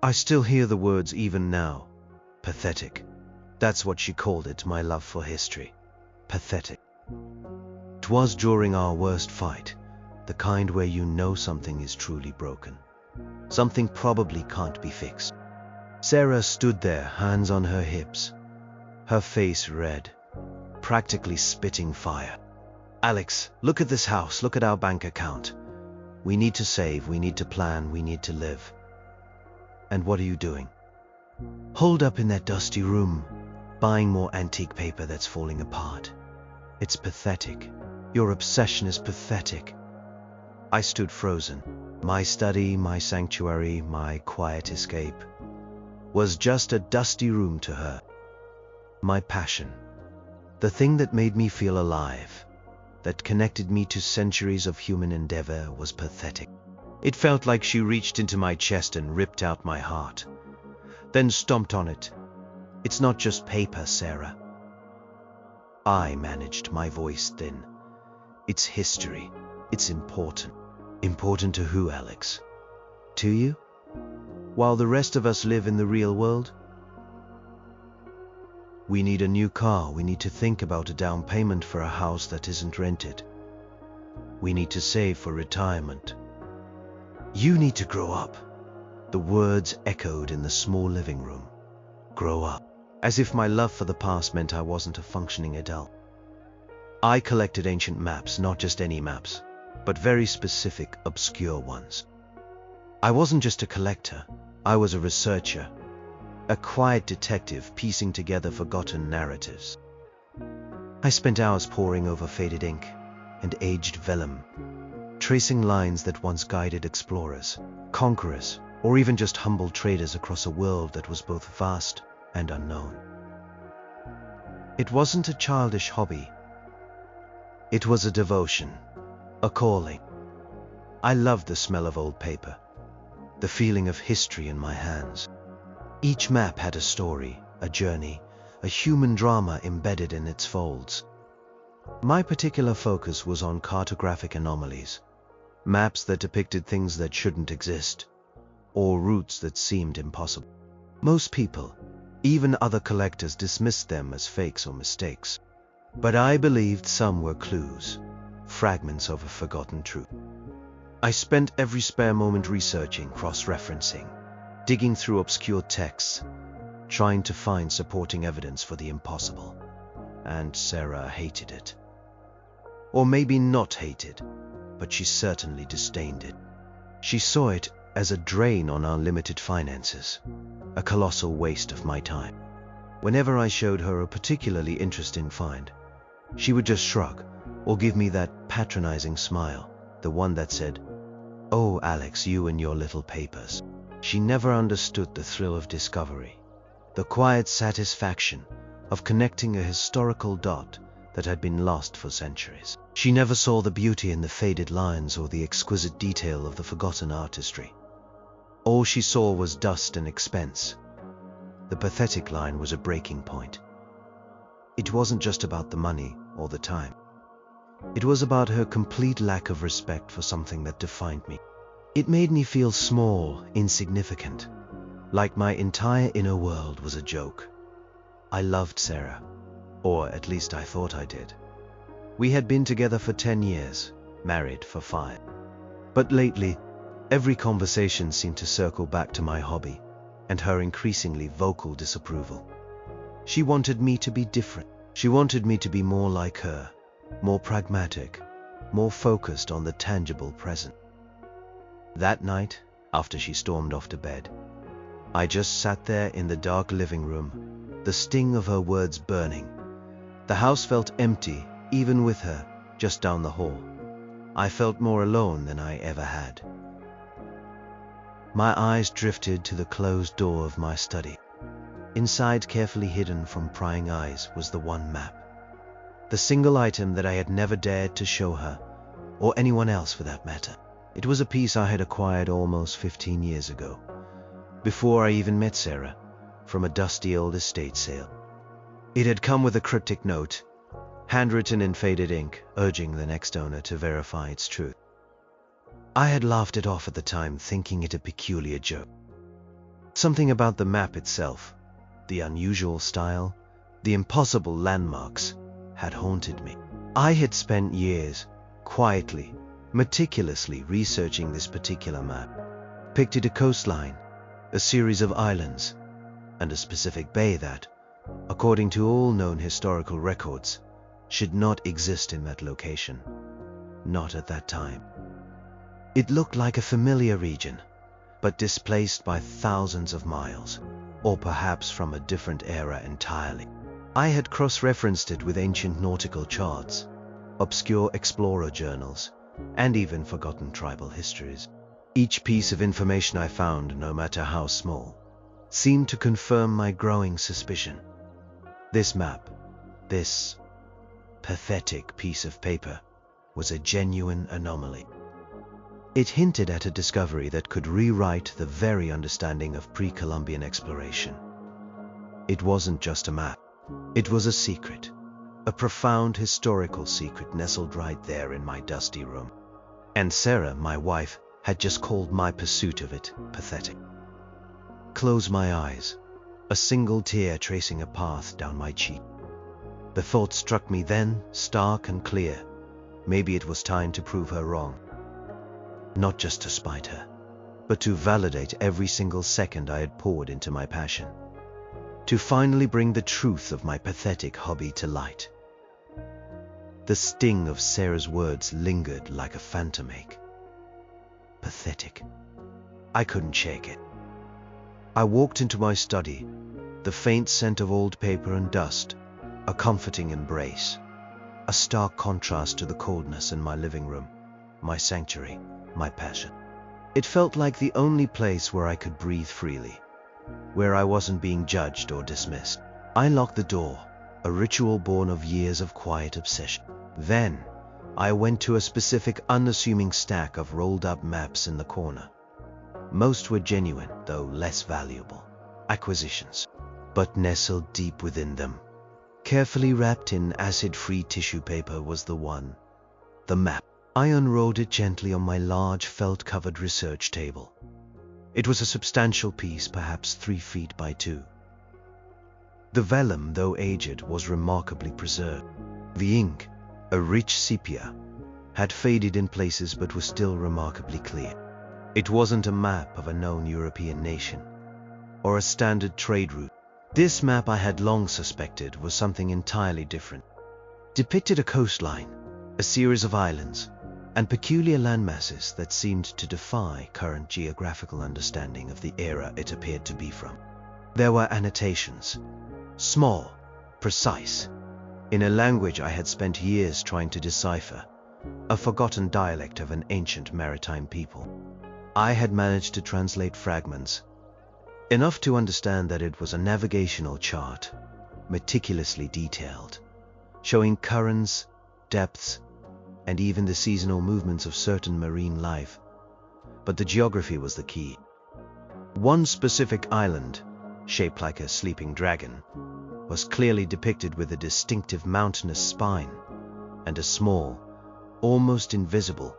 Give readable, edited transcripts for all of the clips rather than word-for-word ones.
I still hear the words even now. Pathetic. That's what she called it, my love for history. Pathetic. It was during our worst fight, the kind where you know something is truly broken. Something probably can't be fixed. Sarah stood there, hands on her hips, her face red, practically spitting fire. Alex, look at this house, look at our bank account. We need to save, we need to plan, we need to live. And what are you doing? Holed up in that dusty room, buying more antique paper that's falling apart. It's pathetic. Your obsession is pathetic. I stood frozen. My study, my sanctuary, my quiet escape was just a dusty room to her. My passion, the thing that made me feel alive, that connected me to centuries of human endeavor, was pathetic. It felt like she reached into my chest and ripped out my heart, then stomped on it. It's not just paper, Sarah. I managed, my voice thin. It's history. It's important. Important to who, Alex? To you? While the rest of us live in the real world? We need a new car. We need to think about a down payment for a house that isn't rented. We need to save for retirement. You need to grow up. The words echoed in the small living room. Grow up. As if my love for the past meant I wasn't a functioning adult. I collected ancient maps, not just any maps, but very specific, obscure ones. I wasn't just a collector, I was a researcher, a quiet detective piecing together forgotten narratives. I spent hours poring over faded ink and aged vellum, tracing lines that once guided explorers, conquerors, or even just humble traders across a world that was both vast and unknown. It wasn't a childish hobby. It was a devotion, a calling. I loved the smell of old paper, the feeling of history in my hands. Each map had a story, a journey, a human drama embedded in its folds. My particular focus was on cartographic anomalies, maps that depicted things that shouldn't exist, or routes that seemed impossible. Most people, even other collectors, dismissed them as fakes or mistakes. But I believed some were clues, fragments of a forgotten truth. I spent every spare moment researching, cross-referencing, digging through obscure texts, trying to find supporting evidence for the impossible. And Sarah hated it. Or maybe not hated, but she certainly disdained it. She saw it as a drain on our limited finances, a colossal waste of my time. Whenever I showed her a particularly interesting find, she would just shrug or give me that patronizing smile, the one that said, "Oh, Alex, you and your little papers." She never understood the thrill of discovery, the quiet satisfaction of connecting a historical dot that had been lost for centuries. She never saw the beauty in the faded lines or the exquisite detail of the forgotten artistry. All she saw was dust and expense. The pathetic line was a breaking point. It wasn't just about the money or the time. It was about her complete lack of respect for something that defined me. It made me feel small, insignificant, like my entire inner world was a joke. I loved Sarah, or at least I thought I did. We had been together for 10 years, married for 5. But lately, every conversation seemed to circle back to my hobby and her increasingly vocal disapproval. She wanted me to be different. She wanted me to be more like her, more pragmatic, more focused on the tangible present. That night, after she stormed off to bed, I just sat there in the dark living room, the sting of her words burning. The house felt empty, even with her, just down the hall. I felt more alone than I ever had. My eyes drifted to the closed door of my study. Inside, carefully hidden from prying eyes, was the one map. The single item that I had never dared to show her, or anyone else for that matter. It was a piece I had acquired almost 15 years ago, before I even met Sarah, from a dusty old estate sale. It had come with a cryptic note, handwritten in faded ink, urging the next owner to verify its truth. I had laughed it off at the time, thinking it a peculiar joke. Something about the map itself, the unusual style, the impossible landmarks, had haunted me. I had spent years, quietly, meticulously researching this particular map. Depicted a coastline, a series of islands, and a specific bay that, according to all known historical records, should not exist in that location. Not at that time. It looked like a familiar region, but displaced by thousands of miles, or perhaps from a different era entirely. I had cross-referenced it with ancient nautical charts, obscure explorer journals, and even forgotten tribal histories. Each piece of information I found, no matter how small, seemed to confirm my growing suspicion. This map, this pathetic piece of paper, was a genuine anomaly. It hinted at a discovery that could rewrite the very understanding of pre-Columbian exploration. It wasn't just a map. It was a secret, a profound historical secret nestled right there in my dusty room. And Sarah, my wife, had just called my pursuit of it pathetic. Close my eyes, a single tear tracing a path down my cheek. The thought struck me then, stark and clear. Maybe it was time to prove her wrong. Not just to spite her, but to validate every single second I had poured into my passion. To finally bring the truth of my pathetic hobby to light. The sting of Sarah's words lingered like a phantom ache. Pathetic. I couldn't shake it. I walked into my study, the faint scent of old paper and dust, a comforting embrace, a stark contrast to the coldness in my living room, my sanctuary, my passion. It felt like the only place where I could breathe freely, where I wasn't being judged or dismissed. I locked the door, a ritual born of years of quiet obsession. Then, I went to a specific unassuming stack of rolled-up maps in the corner. Most were genuine, though less valuable, acquisitions. But nestled deep within them, carefully wrapped in acid-free tissue paper, was the one, the map. I unrolled it gently on my large felt-covered research table. It was a substantial piece, perhaps 3 feet by 2. The vellum, though aged, was remarkably preserved. The ink, a rich sepia, had faded in places but was still remarkably clear. It wasn't a map of a known European nation, or a standard trade route. This map, I had long suspected, was something entirely different. Depicted a coastline, a series of islands, and peculiar landmasses that seemed to defy current geographical understanding of the era it appeared to be from. There were annotations, small, precise, in a language I had spent years trying to decipher, a forgotten dialect of an ancient maritime people. I had managed to translate fragments, enough to understand that it was a navigational chart, meticulously detailed, showing currents, depths, and even the seasonal movements of certain marine life. But the geography was the key. One specific island, shaped like a sleeping dragon, was clearly depicted with a distinctive mountainous spine and a small, almost invisible,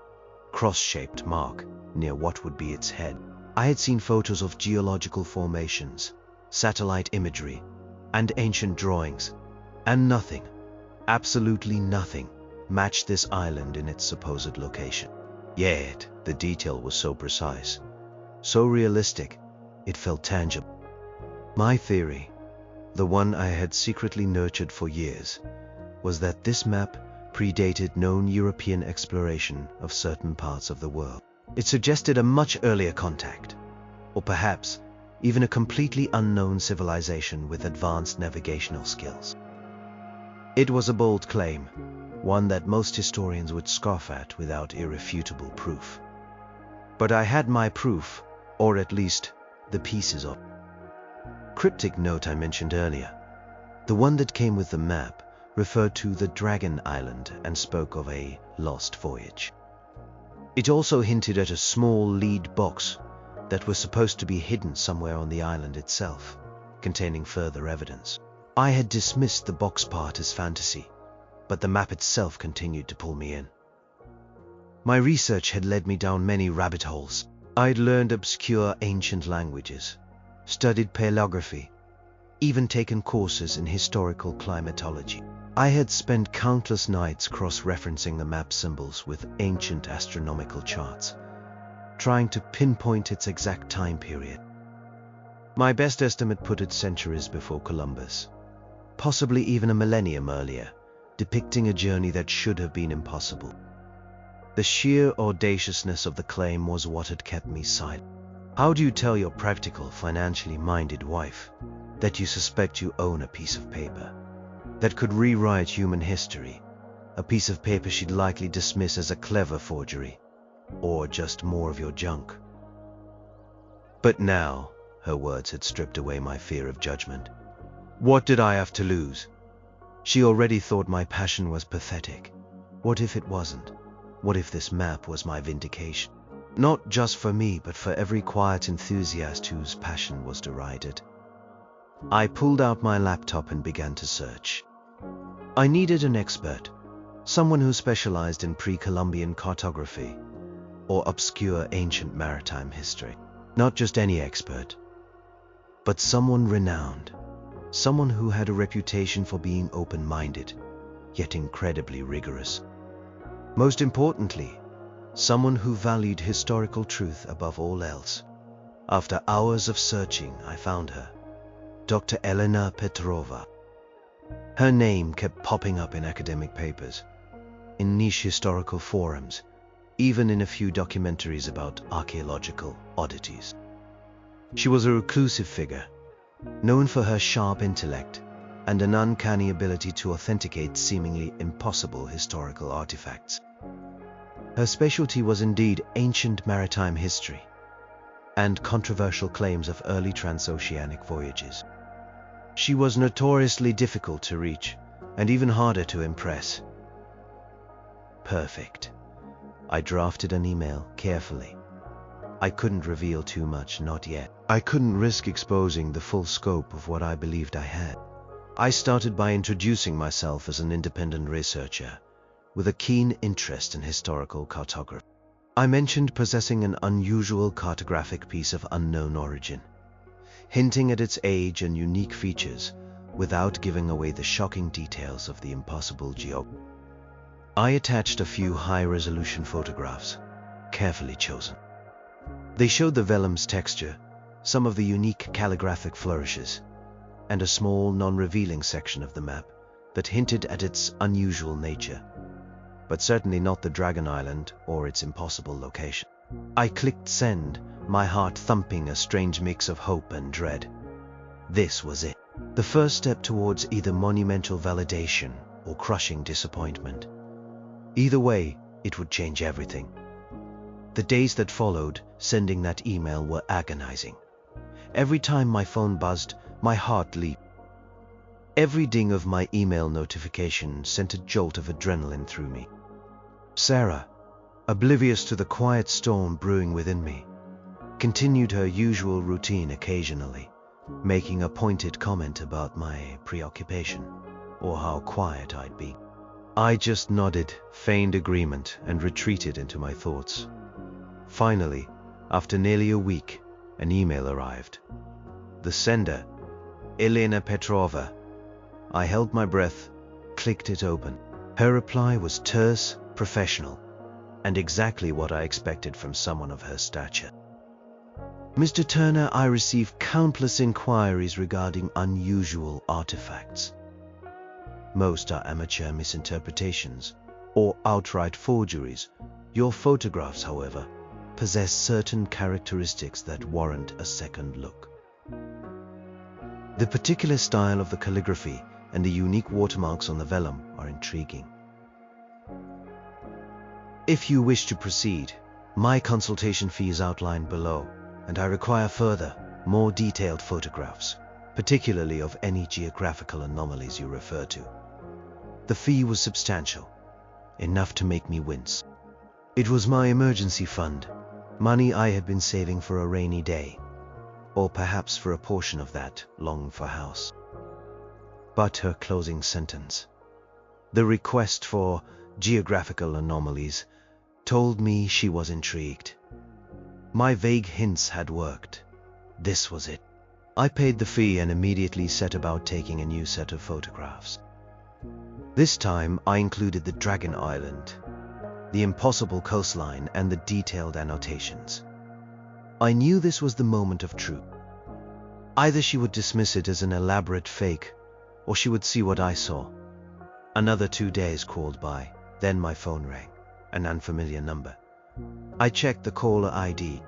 cross-shaped mark near what would be its head. I had seen photos of geological formations, satellite imagery, and ancient drawings, and nothing, absolutely nothing, matched this island in its supposed location. Yet, the detail was so precise, so realistic, it felt tangible. My theory, the one I had secretly nurtured for years, was that this map predated known European exploration of certain parts of the world. It suggested a much earlier contact, or perhaps even a completely unknown civilization with advanced navigational skills. It was a bold claim, one that most historians would scoff at without irrefutable proof. But I had my proof, or at least the pieces of it. Cryptic note I mentioned earlier, the one that came with the map, referred to the Dragon Island and spoke of a lost voyage. It also hinted at a small lead box that was supposed to be hidden somewhere on the island itself, containing further evidence. I had dismissed the box part as fantasy, but the map itself continued to pull me in. My research had led me down many rabbit holes. I'd learned obscure ancient languages, studied paleography, even taken courses in historical climatology. I had spent countless nights cross-referencing the map symbols with ancient astronomical charts, trying to pinpoint its exact time period. My best estimate put it centuries before Columbus, possibly even a millennium earlier, depicting a journey that should have been impossible. The sheer audaciousness of the claim was what had kept me silent. How do you tell your practical, financially minded wife that you suspect you own a piece of paper that could rewrite human history, a piece of paper she'd likely dismiss as a clever forgery, or just more of your junk? But now, her words had stripped away my fear of judgment. What did I have to lose? She already thought my passion was pathetic. What if it wasn't? What if this map was my vindication? Not just for me, but for every quiet enthusiast whose passion was derided. I pulled out my laptop and began to search. I needed an expert, someone who specialized in pre-Columbian cartography or obscure ancient maritime history. Not just any expert, but someone renowned, someone who had a reputation for being open-minded, yet incredibly rigorous. Most importantly, someone who valued historical truth above all else. After hours of searching, I found her, Dr. Elena Petrova. Her name kept popping up in academic papers, in niche historical forums, even in a few documentaries about archaeological oddities. She was a reclusive figure, known for her sharp intellect and an uncanny ability to authenticate seemingly impossible historical artifacts. Her specialty was indeed ancient maritime history and controversial claims of early transoceanic voyages. She was notoriously difficult to reach and even harder to impress. Perfect. I drafted an email carefully. I couldn't reveal too much, not yet. I couldn't risk exposing the full scope of what I believed I had. I started by introducing myself as an independent researcher with a keen interest in historical cartography. I mentioned possessing an unusual cartographic piece of unknown origin, hinting at its age and unique features without giving away the shocking details of the impossible geography. I attached a few high-resolution photographs, carefully chosen. They showed the vellum's texture, some of the unique calligraphic flourishes, and a small, non-revealing section of the map that hinted at its unusual nature, but certainly not the Dragon Island or its impossible location. I clicked send, my heart thumping a strange mix of hope and dread. This was it, the first step towards either monumental validation or crushing disappointment. Either way, it would change everything. The days that followed sending that email were agonizing. Every time my phone buzzed, my heart leaped. Every ding of my email notification sent a jolt of adrenaline through me. Sarah, oblivious to the quiet storm brewing within me, continued her usual routine occasionally, making a pointed comment about my preoccupation or how quiet I'd be. I just nodded, feigned agreement, and retreated into my thoughts. Finally, after nearly a week, an email arrived. The sender, Elena Petrova. I held my breath, clicked it open. Her reply was terse, professional, and exactly what I expected from someone of her stature. Mr. Turner, I received countless inquiries regarding unusual artifacts. Most are amateur misinterpretations or outright forgeries. Your photographs, however, possess certain characteristics that warrant a second look. The particular style of the calligraphy and the unique watermarks on the vellum are intriguing. If you wish to proceed, my consultation fee is outlined below, and I require further, more detailed photographs, particularly of any geographical anomalies you refer to. The fee was substantial, enough to make me wince. It was my emergency fund, money I had been saving for a rainy day, or perhaps for a portion of that longed for house. But her closing sentence, the request for geographical anomalies, told me she was intrigued. My vague hints had worked. This was it. I paid the fee and immediately set about taking a new set of photographs. This time I included the Dragon Island, the impossible coastline, and the detailed annotations. I knew this was the moment of truth. Either she would dismiss it as an elaborate fake, or she would see what I saw. Another 2 days crawled by, then my phone rang, an unfamiliar number. I checked the caller ID.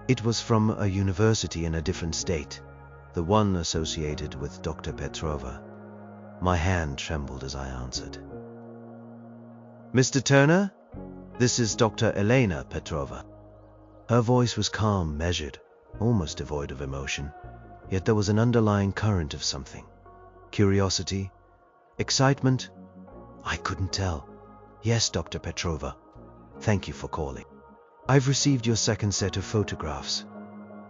It was from a university in a different state, the one associated with Dr. Petrova. My hand trembled as I answered. "Mr. Turner? This is Dr. Elena Petrova." Her voice was calm, measured, almost devoid of emotion, yet there was an underlying current of something. Curiosity? Excitement? I couldn't tell. "Yes, Dr. Petrova. Thank you for calling. I've received your second set of photographs,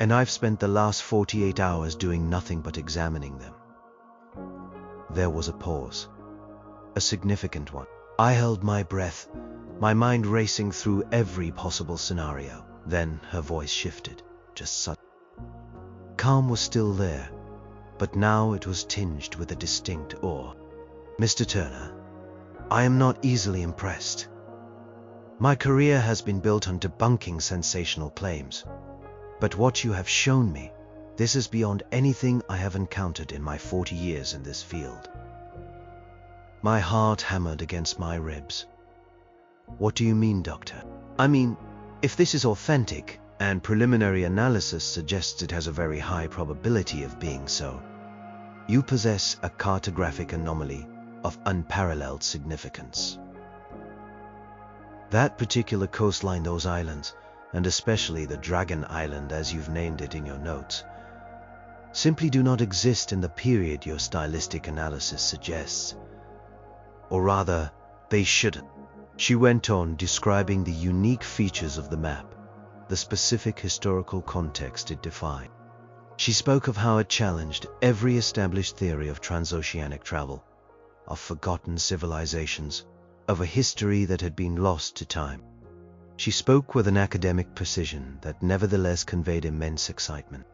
and I've spent the last 48 hours doing nothing but examining them." There was a pause, a significant one. I held my breath, my mind racing through every possible scenario. Then her voice shifted, just suddenly. Calm was still there, but now it was tinged with a distinct awe. "Mr. Turner, I am not easily impressed. My career has been built on debunking sensational claims, but what you have shown me, this is beyond anything I have encountered in my 40 years in this field." My heart hammered against my ribs. "What do you mean, Doctor?" "I mean, if this is authentic, and preliminary analysis suggests it has a very high probability of being so, you possess a cartographic anomaly of unparalleled significance. That particular coastline, those islands, and especially the Dragon Island as you've named it in your notes, simply do not exist in the period your stylistic analysis suggests. Or rather, they shouldn't." She went on describing the unique features of the map, the specific historical context it defined. She spoke of how it challenged every established theory of transoceanic travel, of forgotten civilizations, of a history that had been lost to time. She spoke with an academic precision that nevertheless conveyed immense excitement.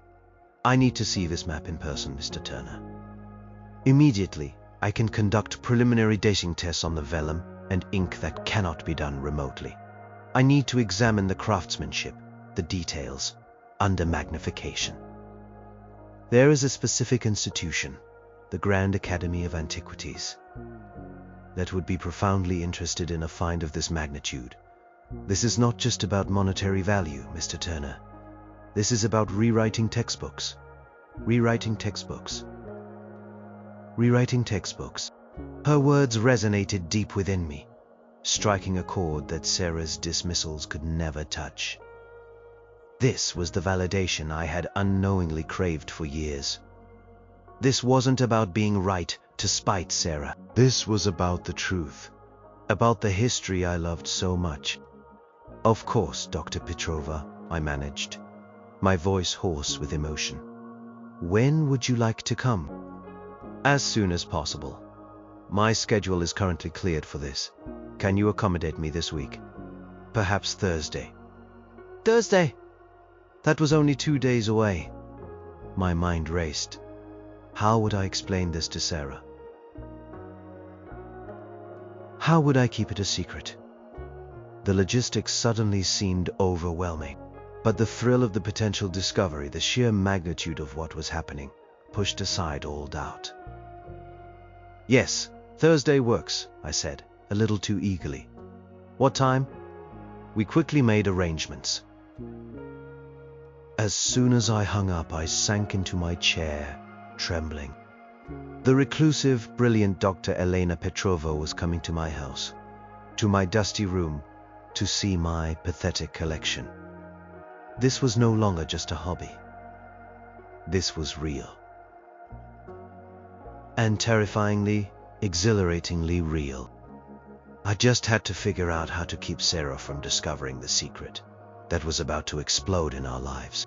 "I need to see this map in person, Mr. Turner. Immediately, I can conduct preliminary dating tests on the vellum and ink that cannot be done remotely. I need to examine the craftsmanship, the details, under magnification. There is a specific institution, the Grand Academy of Antiquities, that would be profoundly interested in a find of this magnitude. This is not just about monetary value, Mr. Turner. This is about rewriting textbooks. Rewriting textbooks. Rewriting textbooks." Her words resonated deep within me, striking a chord that Sarah's dismissals could never touch. This was the validation I had unknowingly craved for years. This wasn't about being right to spite Sarah. This was about the truth, about the history I loved so much. "Of course, Dr. Petrova," I managed, my voice hoarse with emotion. "When would you like to come?" "As soon as possible. My schedule is currently cleared for this. Can you accommodate me this week? Perhaps Thursday." Thursday? That was only 2 days away. My mind raced. How would I explain this to Sarah? How would I keep it a secret? The logistics suddenly seemed overwhelming, but the thrill of the potential discovery, the sheer magnitude of what was happening, pushed aside all doubt. "Yes, Thursday works," I said, a little too eagerly. "What time?" We quickly made arrangements. As soon as I hung up, I sank into my chair, trembling. The reclusive, brilliant Dr. Elena Petrova was coming to my house, to my dusty room, to see my pathetic collection. This was no longer just a hobby. This was real. And terrifyingly, exhilaratingly real. I just had to figure out how to keep Sarah from discovering the secret that was about to explode in our lives.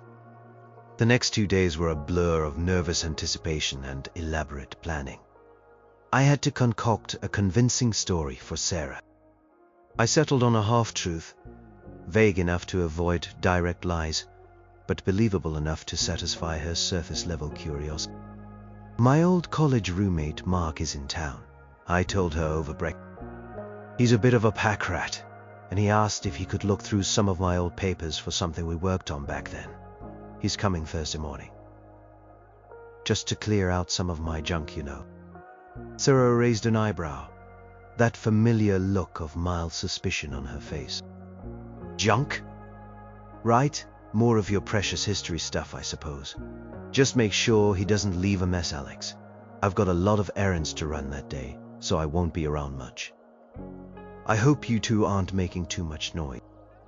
The next 2 days were a blur of nervous anticipation and elaborate planning. I had to concoct a convincing story for Sarah. I settled on a half-truth, vague enough to avoid direct lies, but believable enough to satisfy her surface-level curiosity. My old college roommate Mark is in town, I told her over breakfast. He's a bit of a pack rat, and he asked if he could look through some of my old papers for something we worked on back then. He's coming Thursday morning. Just to clear out some of my junk, you know. Sarah raised an eyebrow, that familiar look of mild suspicion on her face. Junk? Right, more of your precious history stuff, I suppose. Just make sure he doesn't leave a mess, Alex. I've got a lot of errands to run that day, so I won't be around much. I hope you two aren't making too much noise.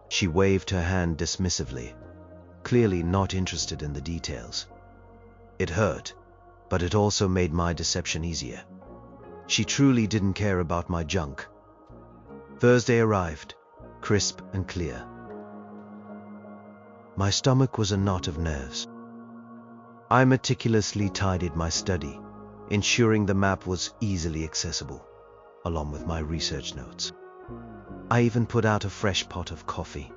She waved her hand dismissively, clearly not interested in the details. It hurt, but it also made my deception easier. She truly didn't care about my junk. Thursday arrived, crisp and clear. My stomach was a knot of nerves. I meticulously tidied my study, ensuring the map was easily accessible, along with my research notes. I even put out a fresh pot of coffee,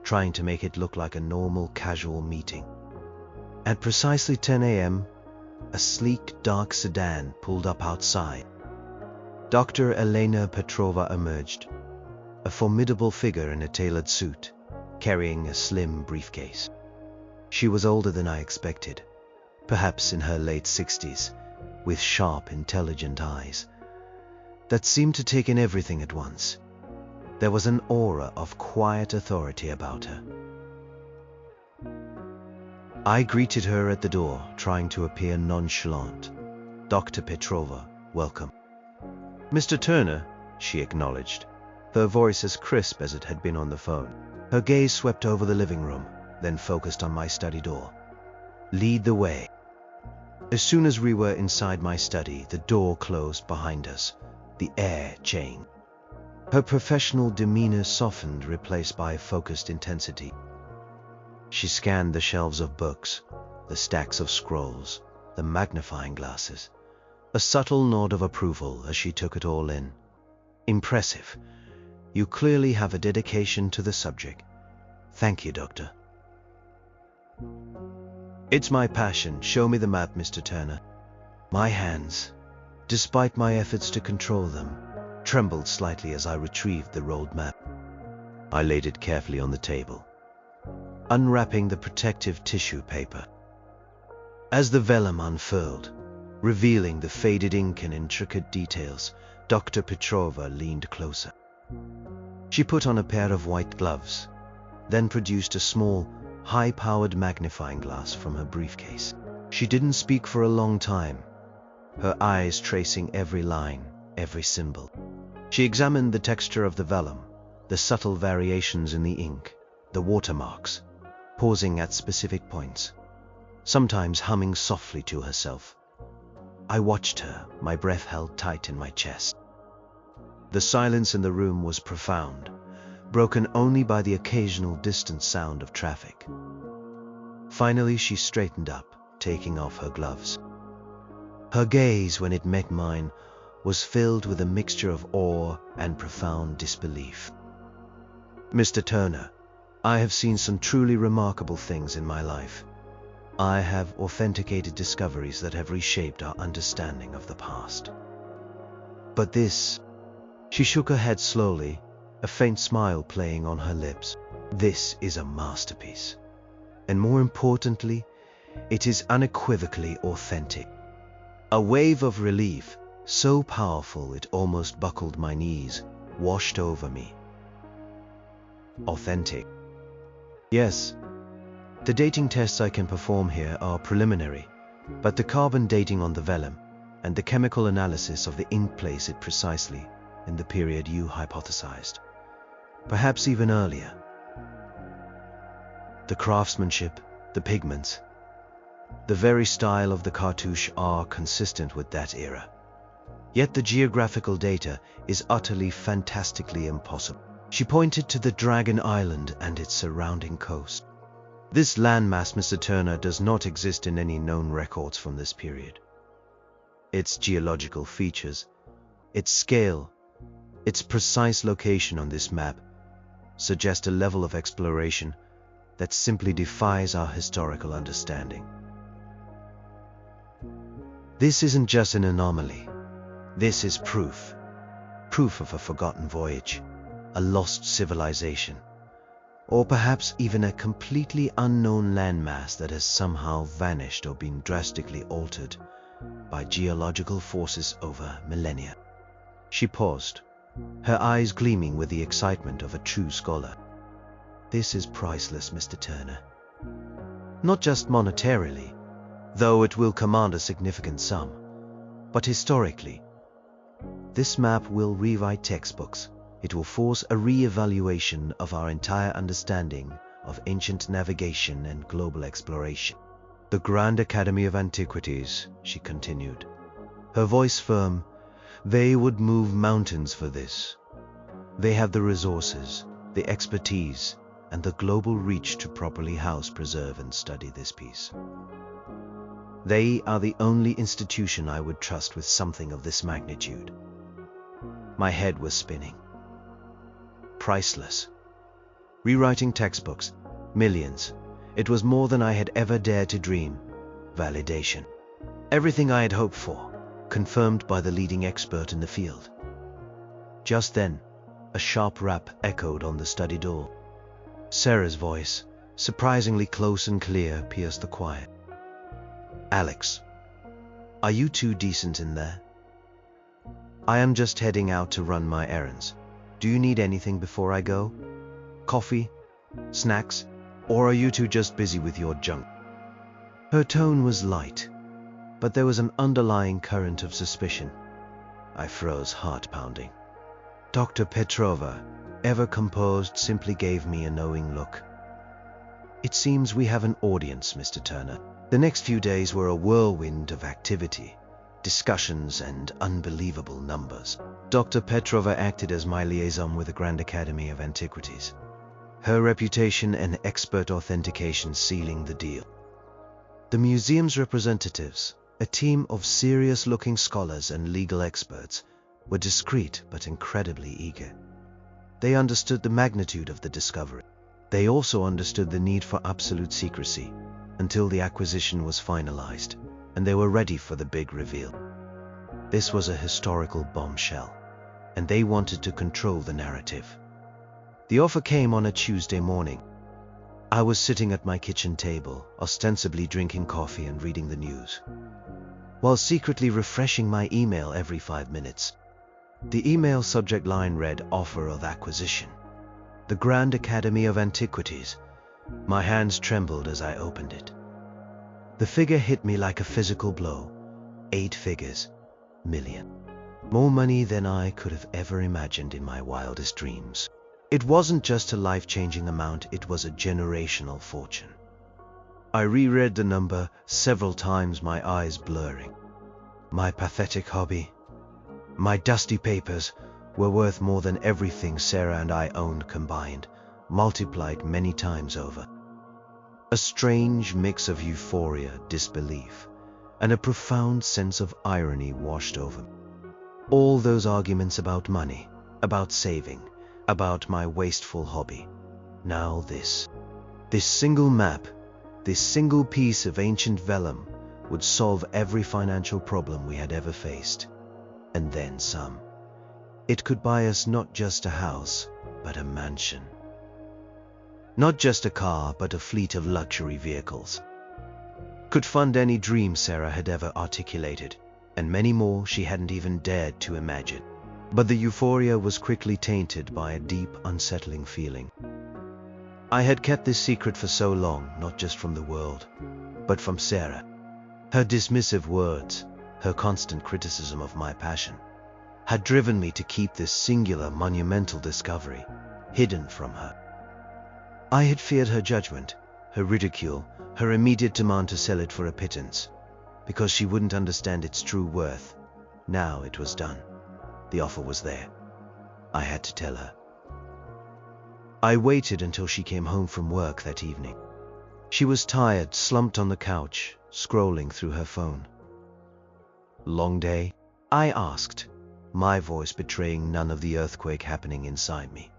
trying to make it look like a normal, casual meeting. At precisely 10 a.m., a sleek, dark sedan pulled up outside. Dr. Elena Petrova emerged, a formidable figure in a tailored suit, carrying a slim briefcase. She was older than I expected, perhaps in her late 60s, with sharp, intelligent eyes that seemed to take in everything at once. There was an aura of quiet authority about her. I greeted her at the door, trying to appear nonchalant. Dr. Petrova, welcome. Mr. Turner, she acknowledged, her voice as crisp as it had been on the phone. Her gaze swept over the living room, then focused on my study door. Lead the way. As soon as we were inside my study, the door closed behind us, the air changed. Her professional demeanor softened, replaced by focused intensity. She scanned the shelves of books, the stacks of scrolls, the magnifying glasses. A subtle nod of approval as she took it all in. Impressive. You clearly have a dedication to the subject. Thank you, Doctor. It's my passion. Show me the map, Mr. Turner. My hands, despite my efforts to control them, trembled slightly as I retrieved the rolled map. I laid it carefully on the table, unwrapping the protective tissue paper. As the vellum unfurled, revealing the faded ink and intricate details, Dr. Petrova leaned closer. She put on a pair of white gloves, then produced a small, high-powered magnifying glass from her briefcase. She didn't speak for a long time, her eyes tracing every line, every symbol. She examined the texture of the vellum, the subtle variations in the ink, the watermarks, pausing at specific points, sometimes humming softly to herself. I watched her, my breath held tight in my chest. The silence in the room was profound, broken only by the occasional distant sound of traffic. Finally, she straightened up, taking off her gloves. Her gaze, when it met mine, was filled with a mixture of awe and profound disbelief. Mr. Turner, I have seen some truly remarkable things in my life. I have authenticated discoveries that have reshaped our understanding of the past. But this, she shook her head slowly, a faint smile playing on her lips. This is a masterpiece. And more importantly, it is unequivocally authentic. A wave of relief, so powerful it almost buckled my knees, washed over me. Authentic. Yes. The dating tests I can perform here are preliminary, but the carbon dating on the vellum and the chemical analysis of the ink place it precisely in the period you hypothesized, perhaps even earlier. The craftsmanship, the pigments, the very style of the cartouche are consistent with that era. Yet the geographical data is utterly, fantastically impossible. She pointed to the Dragon Island and its surrounding coast. This landmass, Mr. Turner, does not exist in any known records from this period. Its geological features, its scale, its precise location on this map suggest a level of exploration that simply defies our historical understanding. This isn't just an anomaly. This is proof. Proof of a forgotten voyage, a lost civilization, or perhaps even a completely unknown landmass that has somehow vanished or been drastically altered by geological forces over millennia. She paused, her eyes gleaming with the excitement of a true scholar. This is priceless, Mr. Turner. Not just monetarily, though it will command a significant sum, but historically. This map will rewrite textbooks. It will force a re-evaluation of our entire understanding of ancient navigation and global exploration. The Grand Academy of Antiquities, she continued, her voice firm, they would move mountains for this. They have the resources, the expertise, and the global reach to properly house, preserve, and study this piece. They are the only institution I would trust with something of this magnitude. My head was spinning. Priceless. Rewriting textbooks, millions. It was more than I had ever dared to dream. Validation. Everything I had hoped for, confirmed by the leading expert in the field. Just then, a sharp rap echoed on the study door. Sarah's voice, surprisingly close and clear, pierced the quiet. Alex, are you two decent in there? I am just heading out to run my errands. Do you need anything before I go? Coffee? Snacks? Or are you two just busy with your junk? Her tone was light, but there was an underlying current of suspicion. I froze, heart pounding. Dr. Petrova, ever composed, simply gave me a knowing look. It seems we have an audience, Mr. Turner. The next few days were a whirlwind of activity, discussions, and unbelievable numbers. Dr. Petrova acted as my liaison with the Grand Academy of Antiquities, her reputation and expert authentication sealing the deal. The museum's representatives, a team of serious-looking scholars and legal experts, were discreet but incredibly eager. They understood the magnitude of the discovery. They also understood the need for absolute secrecy until the acquisition was finalized, and they were ready for the big reveal. This was a historical bombshell, and they wanted to control the narrative. The offer came on a Tuesday morning. I was sitting at my kitchen table, ostensibly drinking coffee and reading the news, while secretly refreshing my email every 5 minutes. The email subject line read, "Offer of acquisition. The Grand Academy of Antiquities." My hands trembled as I opened it. The figure hit me like a physical blow. 8 figures. Million. More money than I could have ever imagined in my wildest dreams. It wasn't just a life-changing amount, it was a generational fortune. I reread the number several times, my eyes blurring. My pathetic hobby, my dusty papers, were worth more than everything Sarah and I owned combined, multiplied many times over. A strange mix of euphoria, disbelief, and a profound sense of irony washed over me. All those arguments about money, about saving, about my wasteful hobby. Now this single map, this single piece of ancient vellum would solve every financial problem we had ever faced. And then some. It could buy us not just a house, but a mansion. Not just a car, but a fleet of luxury vehicles. Could fund any dream Sarah had ever articulated, and many more she hadn't even dared to imagine. But the euphoria was quickly tainted by a deep, unsettling feeling. I had kept this secret for so long, not just from the world, but from Sarah. Her dismissive words, her constant criticism of my passion, had driven me to keep this singular, monumental discovery hidden from her. I had feared her judgment, her ridicule, her immediate demand to sell it for a pittance, because she wouldn't understand its true worth. Now it was done. The offer was there. I had to tell her. I waited until she came home from work that evening. She was tired, slumped on the couch, scrolling through her phone. "Long day?" I asked, my voice betraying none of the earthquake happening inside me.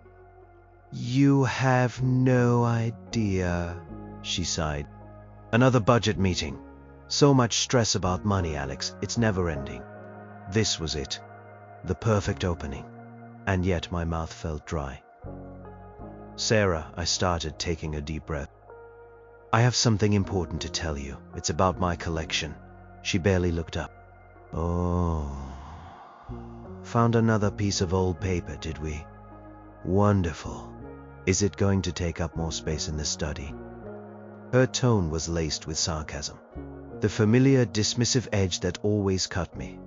You have no idea, she sighed. Another budget meeting. So much stress about money, Alex. It's never ending. This was it. The perfect opening. And yet my mouth felt dry. Sarah, I started, taking a deep breath. I have something important to tell you. It's about my collection. She barely looked up. Oh. Found another piece of old paper, did we? Wonderful. Is it going to take up more space in the study? Her tone was laced with sarcasm, the familiar dismissive edge that always cut me.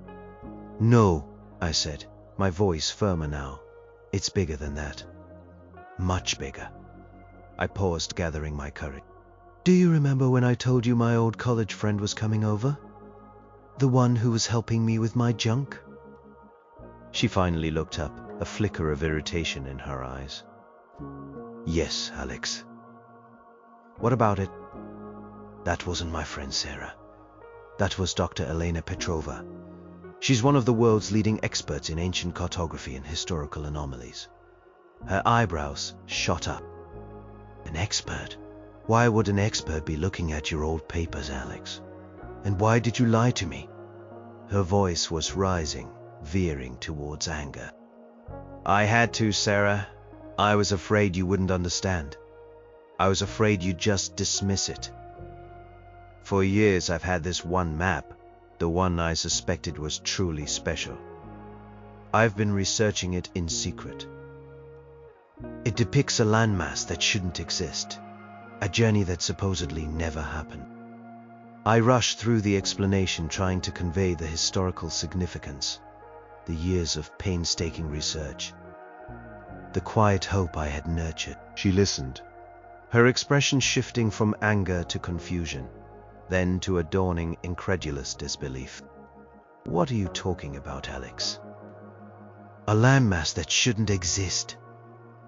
No, I said, my voice firmer now. It's bigger than that. Much bigger. I paused, gathering my courage. Do you remember when I told you my old college friend was coming over? The one who was helping me with my junk? She finally looked up, a flicker of irritation in her eyes. Yes, Alex. What about it? That wasn't my friend Sarah. That was Dr. Elena Petrova. She's one of the world's leading experts in ancient cartography and historical anomalies. Her eyebrows shot up. An expert? Why would an expert be looking at your old papers, Alex? And why did you lie to me? Her voice was rising, veering towards anger. I had to, Sarah. I was afraid you wouldn't understand. I was afraid you'd just dismiss it. For years I've had this one map, the one I suspected was truly special. I've been researching it in secret. It depicts a landmass that shouldn't exist, a journey that supposedly never happened. I rushed through the explanation, trying to convey the historical significance, the years of painstaking research, the quiet hope I had nurtured. She listened, her expression shifting from anger to confusion, then to a dawning, incredulous disbelief. What are you talking about, Alex? A landmass that shouldn't exist?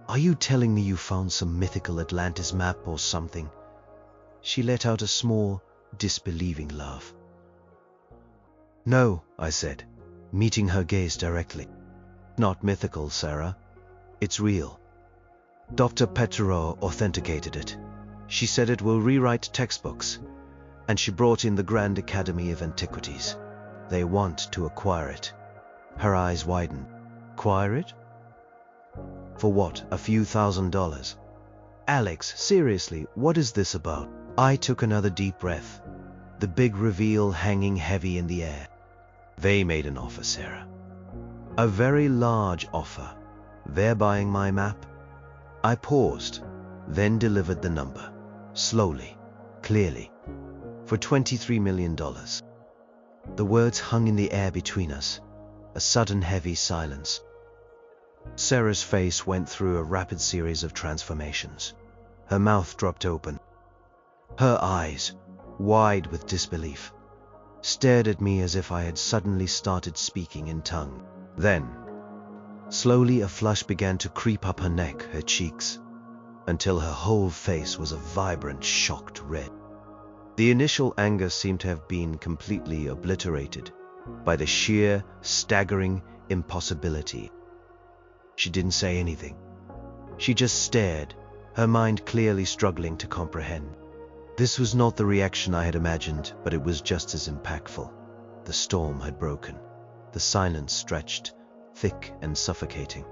Are you telling me you found some mythical Atlantis map or something? She let out a small, disbelieving laugh. No, I said, meeting her gaze directly. Not mythical, Sarah. It's real. Dr. Petrova authenticated it. She said it will rewrite textbooks, and she brought in the Grand Academy of Antiquities. They want to acquire it. Her eyes widened. Acquire it? For what, a few $1,000s? Alex, seriously, what is this about? I took another deep breath, the big reveal hanging heavy in the air. They made an offer, Sarah. A very large offer. They're buying my map. I paused, then delivered the number, slowly, clearly, for $23 million. The words hung in the air between us, a sudden heavy silence. Sarah's face went through a rapid series of transformations. Her mouth dropped open. Her eyes, wide with disbelief, stared at me as if I had suddenly started speaking in tongue. Then, slowly a flush began to creep up her neck, her cheeks, until her whole face was a vibrant, shocked red. The initial anger seemed to have been completely obliterated by the sheer, staggering impossibility. She didn't say anything. She just stared, her mind clearly struggling to comprehend. This was not the reaction I had imagined, but it was just as impactful. The storm had broken. The silence stretched, thick and suffocating.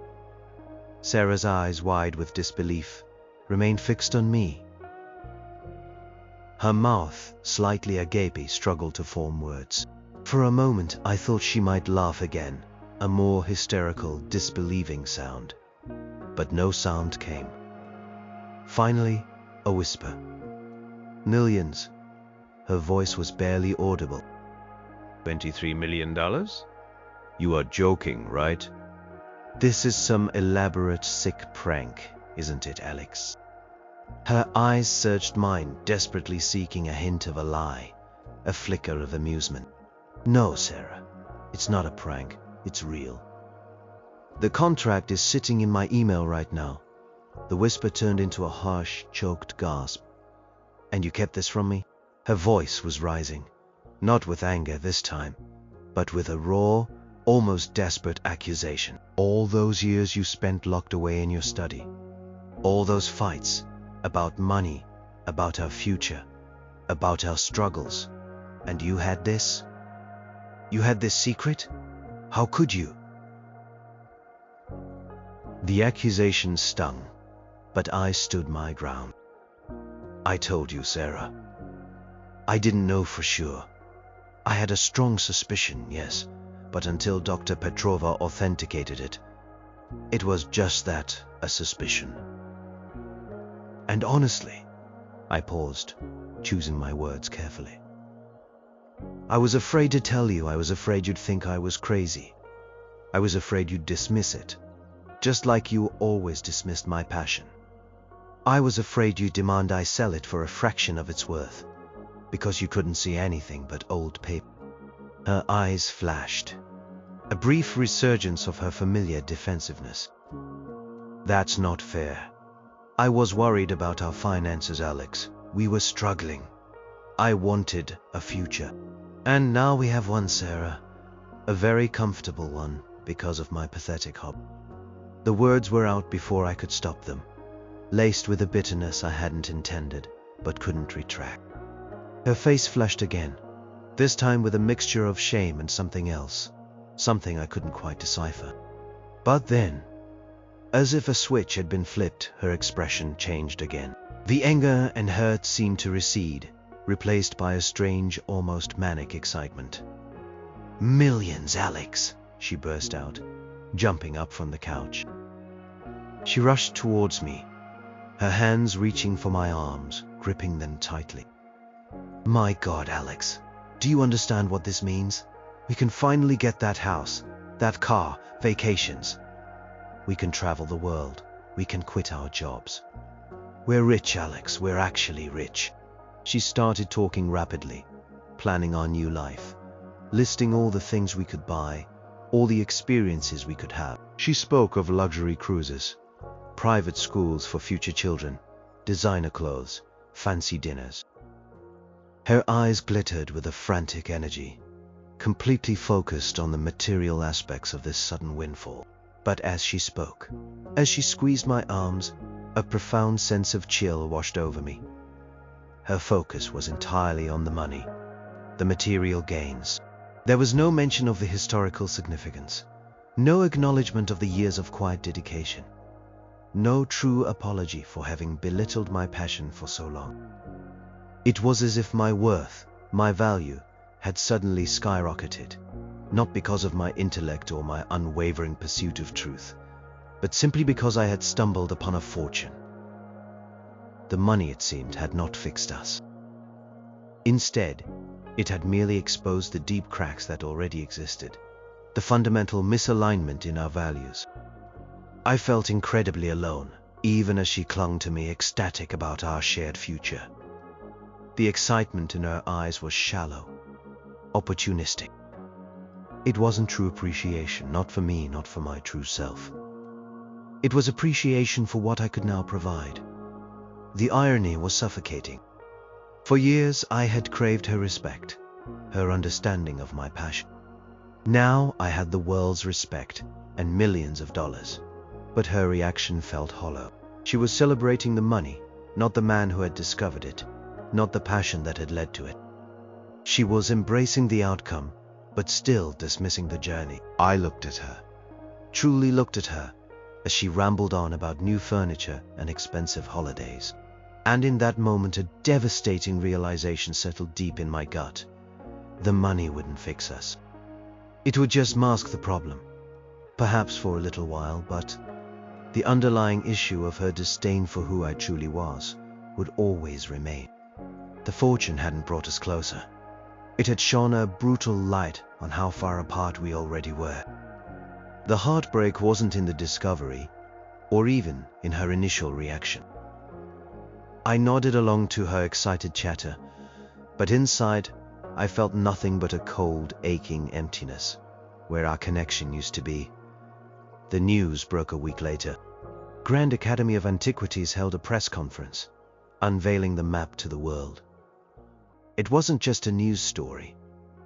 Sarah's eyes, wide with disbelief, remained fixed on me. Her mouth, slightly agape, struggled to form words. For a moment, I thought she might laugh again, a more hysterical, disbelieving sound. But no sound came. Finally, a whisper. Millions. Her voice was barely audible. $23 million? You are joking, right? This is some elaborate, sick prank, isn't it, Alex? Her eyes searched mine, desperately seeking a hint of a lie, a flicker of amusement. No, Sarah, it's not a prank, it's real. The contract is sitting in my email right now. The whisper turned into a harsh, choked gasp. And you kept this from me? Her voice was rising, not with anger this time, but with a raw, almost desperate accusation. All those years you spent locked away in your study. All those fights about money, about our future, about our struggles. And you had this? You had this secret? How could you? The accusation stung, but I stood my ground. I told you, Sarah. I didn't know for sure. I had a strong suspicion, yes, but until Dr. Petrova authenticated it, it was just that, a suspicion. And honestly, I paused, choosing my words carefully. I was afraid to tell you. I was afraid you'd think I was crazy. I was afraid you'd dismiss it, just like you always dismissed my passion. I was afraid you'd demand I sell it for a fraction of its worth, because you couldn't see anything but old paper. Her eyes flashed, a brief resurgence of her familiar defensiveness. That's not fair. I was worried about our finances, Alex. We were struggling. I wanted a future. And now we have one, Sarah. A very comfortable one, because of my pathetic hobby. The words were out before I could stop them, laced with a bitterness I hadn't intended, but couldn't retract. Her face flushed again, this time with a mixture of shame and something else, something I couldn't quite decipher. But then, as if a switch had been flipped, her expression changed again. The anger and hurt seemed to recede, replaced by a strange, almost manic excitement. "Millions, Alex!" she burst out, jumping up from the couch. She rushed towards me, her hands reaching for my arms, gripping them tightly. "My God, Alex, do you understand what this means? We can finally get that house, that car, vacations. We can travel the world. We can quit our jobs. We're rich, Alex. We're actually rich." She started talking rapidly, planning our new life, listing all the things we could buy, all the experiences we could have. She spoke of luxury cruises, private schools for future children, designer clothes, fancy dinners. Her eyes glittered with a frantic energy, completely focused on the material aspects of this sudden windfall. But as she spoke, as she squeezed my arms, a profound sense of chill washed over me. Her focus was entirely on the money, the material gains. There was no mention of the historical significance, no acknowledgement of the years of quiet dedication, no true apology for having belittled my passion for so long. It was as if my worth, my value, had suddenly skyrocketed, not because of my intellect or my unwavering pursuit of truth, but simply because I had stumbled upon a fortune. The money, it seemed, had not fixed us. Instead, it had merely exposed the deep cracks that already existed, the fundamental misalignment in our values. I felt incredibly alone, even as she clung to me, ecstatic about our shared future. The excitement in her eyes was shallow, opportunistic. It wasn't true appreciation, not for me, not for my true self. It was appreciation for what I could now provide. The irony was suffocating. For years I had craved her respect, her understanding of my passion. Now I had the world's respect and millions of dollars, but her reaction felt hollow. She was celebrating the money, not the man who had discovered it, not the passion that had led to it. She was embracing the outcome, but still dismissing the journey. I looked at her, truly looked at her, as she rambled on about new furniture and expensive holidays. And in that moment, a devastating realization settled deep in my gut. The money wouldn't fix us. It would just mask the problem, perhaps for a little while, but the underlying issue of her disdain for who I truly was would always remain. The fortune hadn't brought us closer. It had shone a brutal light on how far apart we already were. The heartbreak wasn't in the discovery, or even in her initial reaction. I nodded along to her excited chatter, but inside, I felt nothing but a cold, aching emptiness, where our connection used to be. The news broke a week later. Grand Academy of Antiquities held a press conference, unveiling the map to the world. It wasn't just a news story,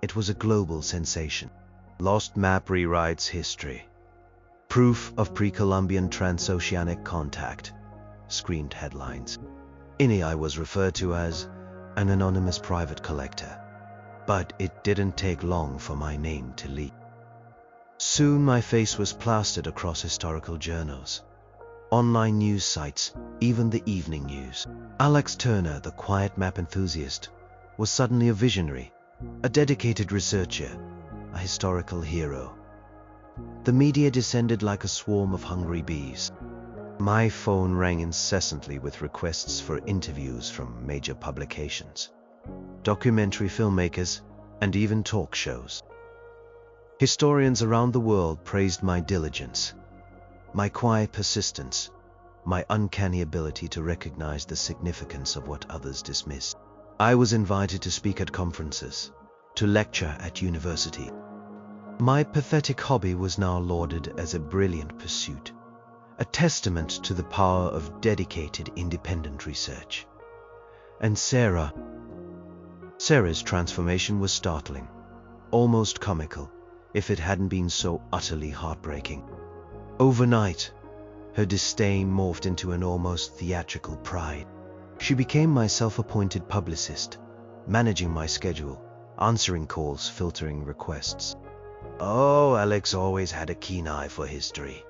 it was a global sensation. Lost map rewrites history. Proof of pre-Columbian transoceanic contact. screamed headlines. I was referred to as an anonymous private collector, but it didn't take long for my name to leak. Soon my face was plastered across historical journals, online news sites, even the evening news. Alex Turner, the quiet map enthusiast, was suddenly a visionary, a dedicated researcher, a historical hero. The media descended like a swarm of hungry bees. My phone rang incessantly with requests for interviews from major publications, documentary filmmakers, and even talk shows. Historians around the world praised my diligence, my quiet persistence, my uncanny ability to recognize the significance of what others dismissed. I was invited to speak at conferences, to lecture at university. My pathetic hobby was now lauded as a brilliant pursuit, a testament to the power of dedicated independent research. And Sarah's transformation was startling, almost comical, if it hadn't been so utterly heartbreaking. Overnight, her disdain morphed into an almost theatrical pride. She became my self-appointed publicist, managing my schedule, answering calls, filtering requests. Oh, Alex always had a keen eye for history.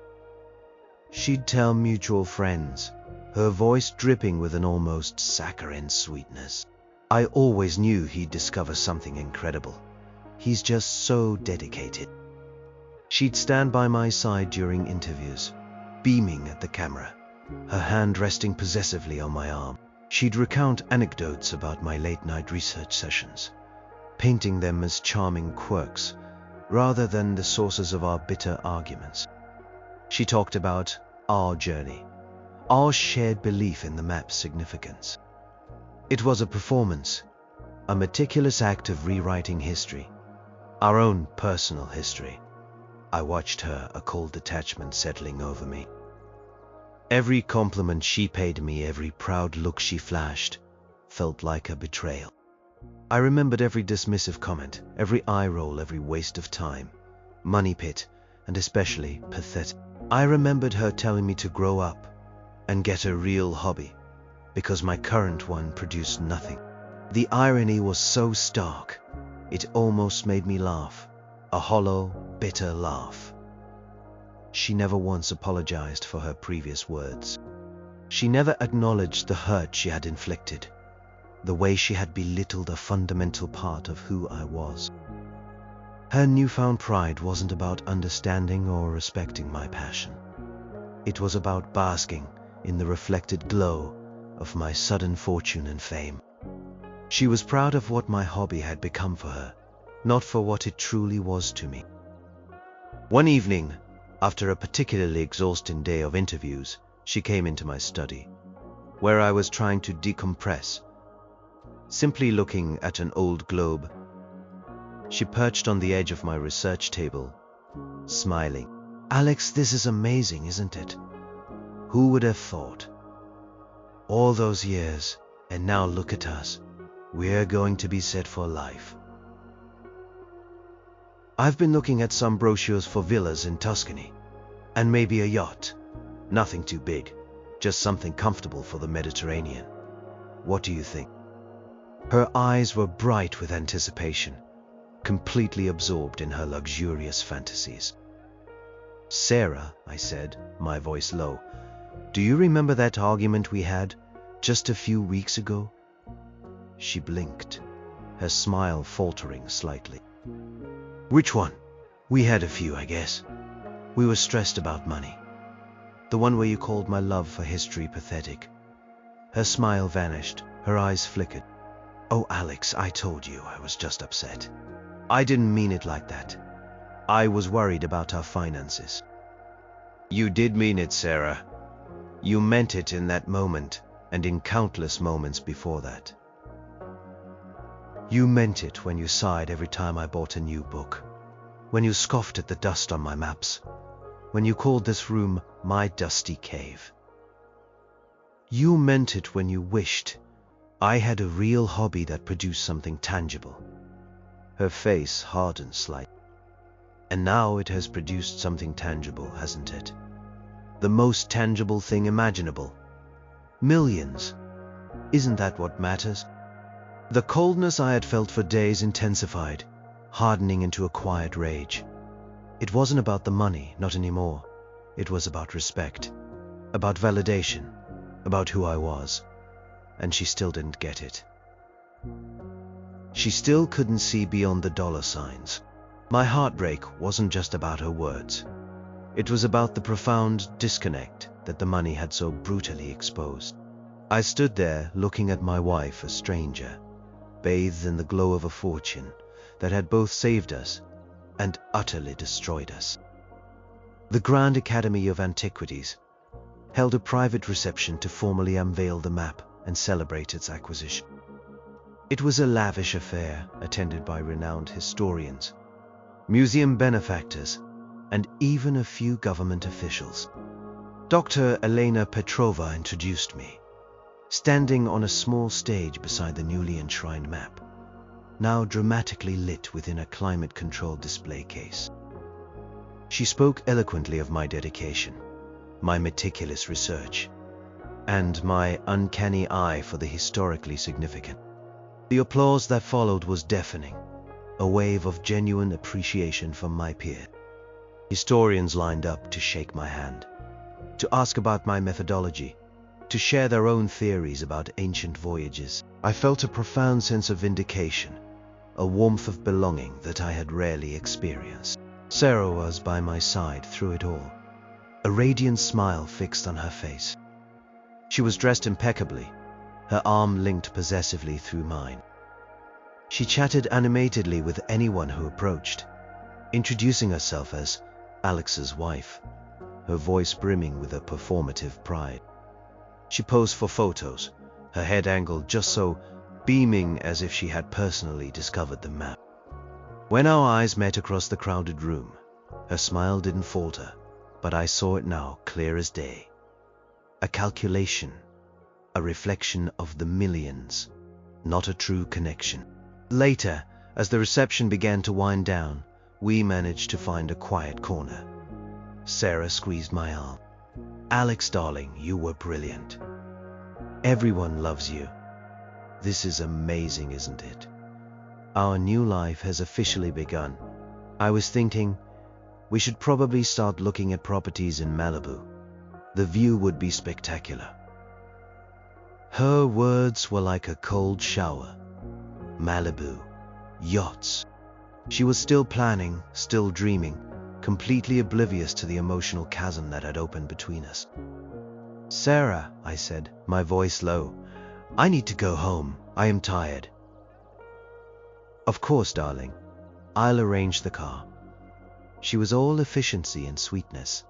She'd tell mutual friends, her voice dripping with an almost saccharine sweetness. I always knew he'd discover something incredible. He's just so dedicated. She'd stand by my side during interviews, beaming at the camera, her hand resting possessively on my arm. She'd recount anecdotes about my late-night research sessions, painting them as charming quirks, rather than the sources of our bitter arguments. She talked about our journey, our shared belief in the map's significance. It was a performance, a meticulous act of rewriting history, our own personal history. I watched her, a cold detachment settling over me. Every compliment she paid me, every proud look she flashed, felt like a betrayal. I remembered every dismissive comment, every eye roll, every waste of time, money pit, and especially pathetic. I remembered her telling me to grow up and get a real hobby, because my current one produced nothing. The irony was so stark, it almost made me laugh, a hollow, bitter laugh. She never once apologized for her previous words. She never acknowledged the hurt she had inflicted, the way she had belittled a fundamental part of who I was. Her newfound pride wasn't about understanding or respecting my passion. It was about basking in the reflected glow of my sudden fortune and fame. She was proud of what my hobby had become for her, not for what it truly was to me. One evening, after a particularly exhausting day of interviews, she came into my study, where I was trying to decompress, simply looking at an old globe. She perched on the edge of my research table, smiling. Alex, this is amazing, isn't it? Who would have thought? All those years, and now look at us. We're going to be set for life. I've been looking at some brochures for villas in Tuscany, and maybe a yacht. Nothing too big, just something comfortable for the Mediterranean. What do you think? Her eyes were bright with anticipation, completely absorbed in her luxurious fantasies. Sarah, I said, my voice low, do you remember that argument we had just a few weeks ago? She blinked, her smile faltering slightly. Which one? We had a few, I guess. We were stressed about money. The one where you called my love for history pathetic. Her smile vanished, her eyes flickered. Oh, Alex, I told you I was just upset. I didn't mean it like that. I was worried about our finances. You did mean it, Sarah. You meant it in that moment, and in countless moments before that. You meant it when you sighed every time I bought a new book, when you scoffed at the dust on my maps, when you called this room my dusty cave. You meant it when you wished I had a real hobby that produced something tangible. Her face hardened slightly. And now it has produced something tangible, hasn't it? The most tangible thing imaginable. Millions. Isn't that what matters? The coldness I had felt for days intensified, hardening into a quiet rage. It wasn't about the money, not anymore. It was about respect, about validation, about who I was. And she still didn't get it. She still couldn't see beyond the dollar signs. My heartbreak wasn't just about her words. It was about the profound disconnect that the money had so brutally exposed. I stood there looking at my wife, a stranger, bathed in the glow of a fortune that had both saved us and utterly destroyed us. The Grand Academy of Antiquities held a private reception to formally unveil the map and celebrate its acquisition. It was a lavish affair attended by renowned historians, museum benefactors, and even a few government officials. Dr. Elena Petrova introduced me, standing on a small stage beside the newly enshrined map, now dramatically lit within a climate-controlled display case. She spoke eloquently of my dedication, my meticulous research, and my uncanny eye for the historically significant. The applause that followed was deafening, a wave of genuine appreciation from my peers. Historians lined up to shake my hand, to ask about my methodology, to share their own theories about ancient voyages. I felt a profound sense of vindication, a warmth of belonging that I had rarely experienced. Sarah was by my side through it all, a radiant smile fixed on her face. She was dressed impeccably, her arm linked possessively through mine. She chatted animatedly with anyone who approached, introducing herself as Alex's wife, her voice brimming with a performative pride. She posed for photos, her head angled just so, beaming as if she had personally discovered the map. When our eyes met across the crowded room, her smile didn't falter, but I saw it now clear as day. A calculation, a reflection of the millions, not a true connection. Later, as the reception began to wind down, we managed to find a quiet corner. Sarah squeezed my arm. "Alex, darling, you were brilliant. Everyone loves you. This is amazing, isn't it? Our new life has officially begun. I was thinking we should probably start looking at properties in Malibu. The view would be spectacular." Her words were like a cold shower. Malibu, yachts. She was still planning, still dreaming, completely oblivious to the emotional chasm that had opened between us. "Sarah," I said, my voice low, "I need to go home. I am tired." "Of course, darling. I'll arrange the car." She was all efficiency and sweetness.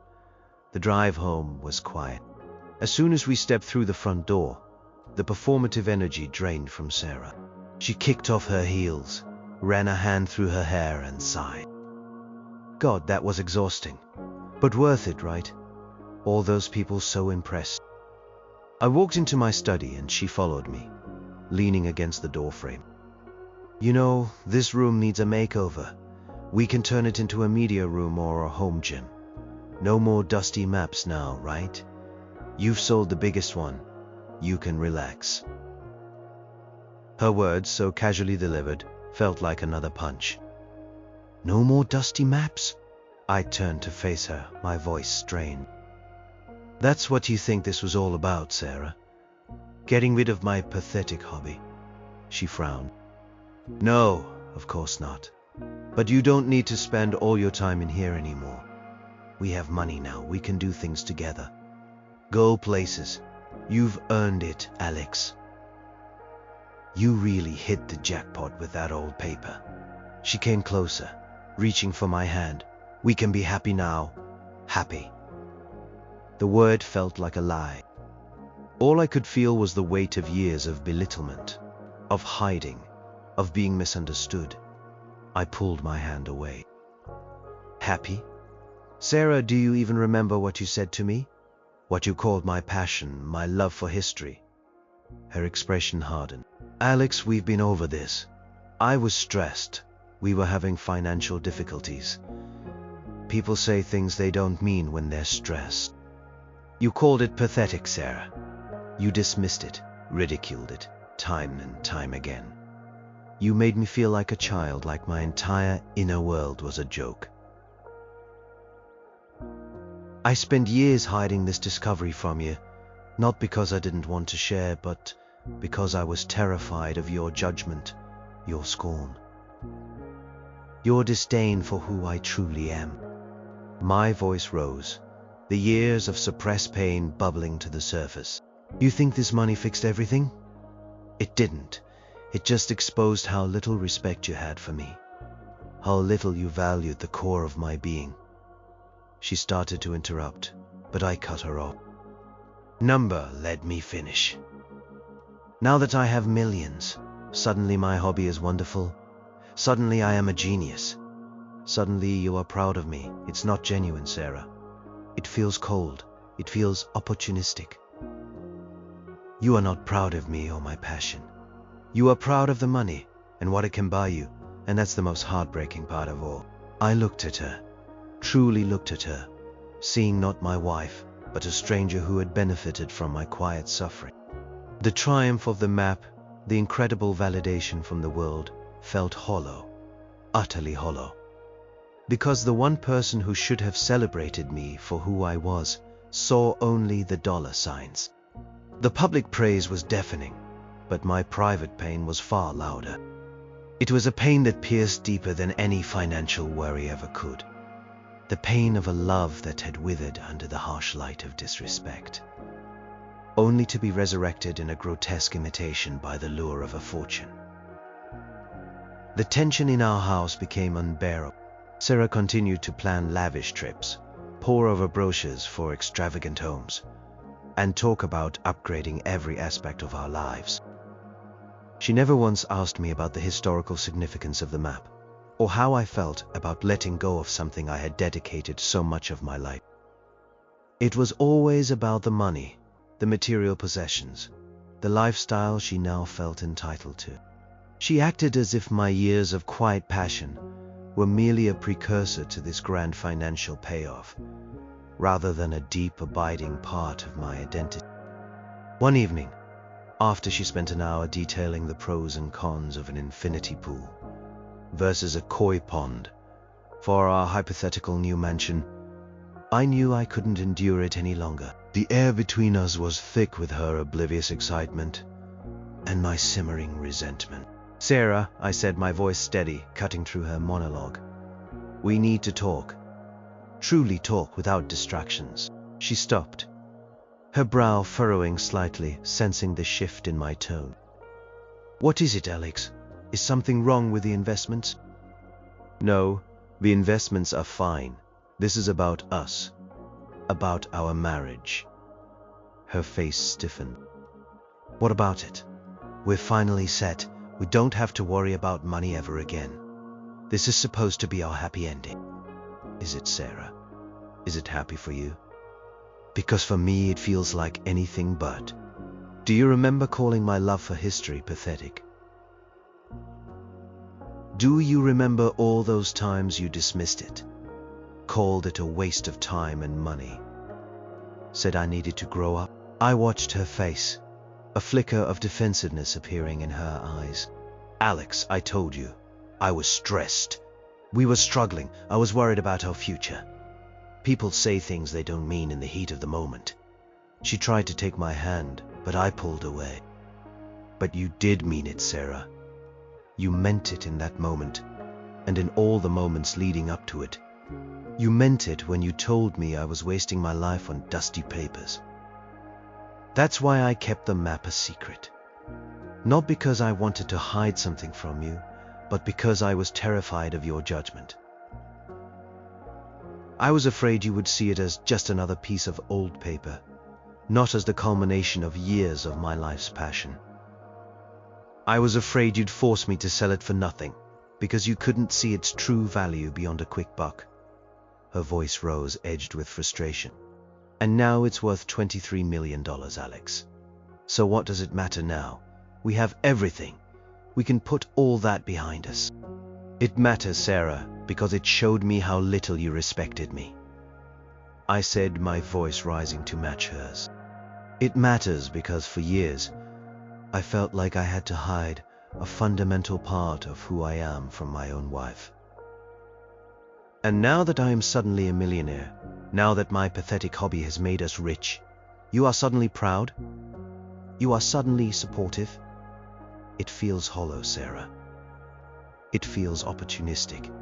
The drive home was quiet. As soon as we stepped through the front door, the performative energy drained from Sarah. She kicked off her heels, ran a hand through her hair and sighed. God, that was exhausting. But worth it, right? All those people so impressed. I walked into my study and she followed me, leaning against the doorframe. "You know, this room needs a makeover. We can turn it into a media room or a home gym. No more dusty maps now, right? You've sold the biggest one. You can relax." Her words, so casually delivered, felt like another punch. "No more dusty maps?" I turned to face her, my voice strained. "That's what you think this was all about, Sarah? Getting rid of my pathetic hobby?" She frowned. "No, of course not. But you don't need to spend all your time in here anymore. We have money now, we can do things together. Go places. You've earned it, Alex." "You really hit the jackpot with that old paper." She came closer, reaching for my hand. "We can be happy now. Happy." The word felt like a lie. All I could feel was the weight of years of belittlement, of hiding, of being misunderstood. I pulled my hand away. "Happy? Sarah, do you even remember what you said to me? What you called my passion, my love for history?" Her expression hardened. "Alex, we've been over this. I was stressed. We were having financial difficulties. People say things they don't mean when they're stressed. You called it pathetic, Sarah. You dismissed it, ridiculed it, time and time again. You made me feel like a child, like my entire inner world was a joke. I spent years hiding this discovery from you, not because I didn't want to share, but because I was terrified of your judgment, your scorn, your disdain for who I truly am. My voice rose, the years of suppressed pain bubbling to the surface. You think this money fixed everything? It didn't. It just exposed how little respect you had for me, how little you valued the core of my being. She started to interrupt, but I cut her off. Number, let me finish. Now that I have millions, suddenly my hobby is wonderful. Suddenly I am a genius. Suddenly you are proud of me. It's not genuine, Sarah. It feels cold. It feels opportunistic. You are not proud of me or my passion. You are proud of the money and what it can buy you, and that's the most heartbreaking part of all. I looked at her, truly looked at her, seeing not my wife, but a stranger who had benefited from my quiet suffering. The triumph of the map, the incredible validation from the world, felt hollow, utterly hollow. Because the one person who should have celebrated me for who I was saw only the dollar signs. The public praise was deafening, but my private pain was far louder. It was a pain that pierced deeper than any financial worry ever could. The pain of a love that had withered under the harsh light of disrespect, only to be resurrected in a grotesque imitation by the lure of a fortune. The tension in our house became unbearable. Sarah continued to plan lavish trips, pore over brochures for extravagant homes, and talk about upgrading every aspect of our lives. She never once asked me about the historical significance of the map, or how I felt about letting go of something I had dedicated so much of my life. It was always about the money, the material possessions, the lifestyle she now felt entitled to. She acted as if my years of quiet passion were merely a precursor to this grand financial payoff, rather than a deep, abiding part of my identity. One evening, after she spent an hour detailing the pros and cons of an infinity pool versus a koi pond for our hypothetical new mansion, I knew I couldn't endure it any longer. The air between us was thick with her oblivious excitement and my simmering resentment. Sarah, I said, my voice steady, cutting through her monologue. We need to talk. Truly talk without distractions. She stopped, her brow furrowing slightly, sensing the shift in my tone. What is it, Alex? Is something wrong with the investments? No, the investments are fine. This is about us, about our marriage. Her face stiffened. What about it? We're finally set. We don't have to worry about money ever again. This is supposed to be our happy ending. Is it, Sarah? Is it happy for you? Because for me it feels like anything but. Do you remember calling my love for history pathetic? Do you remember all those times you dismissed it, called it a waste of time and money, said I needed to grow up? I watched her face, a flicker of defensiveness appearing in her eyes. Alex, I told you, I was stressed. We were struggling. I was worried about our future. People say things they don't mean in the heat of the moment. She tried to take my hand, but I pulled away. But you did mean it, Sarah. You meant it in that moment, and in all the moments leading up to it. You meant it when you told me I was wasting my life on dusty papers. That's why I kept the map a secret. Not because I wanted to hide something from you, but because I was terrified of your judgment. I was afraid you would see it as just another piece of old paper, not as the culmination of years of my life's passion. I was afraid you'd force me to sell it for nothing, because you couldn't see its true value beyond a quick buck. Her voice rose, edged with frustration. And now it's worth $23 million, Alex. So what does it matter now? We have everything. We can put all that behind us. It matters, Sarah, because it showed me how little you respected me. I said, my voice rising to match hers. It matters because for years, I felt like I had to hide a fundamental part of who I am from my own wife. And now that I am suddenly a millionaire, now that my pathetic hobby has made us rich, you are suddenly proud? You are suddenly supportive? It feels hollow, Sarah. It feels opportunistic.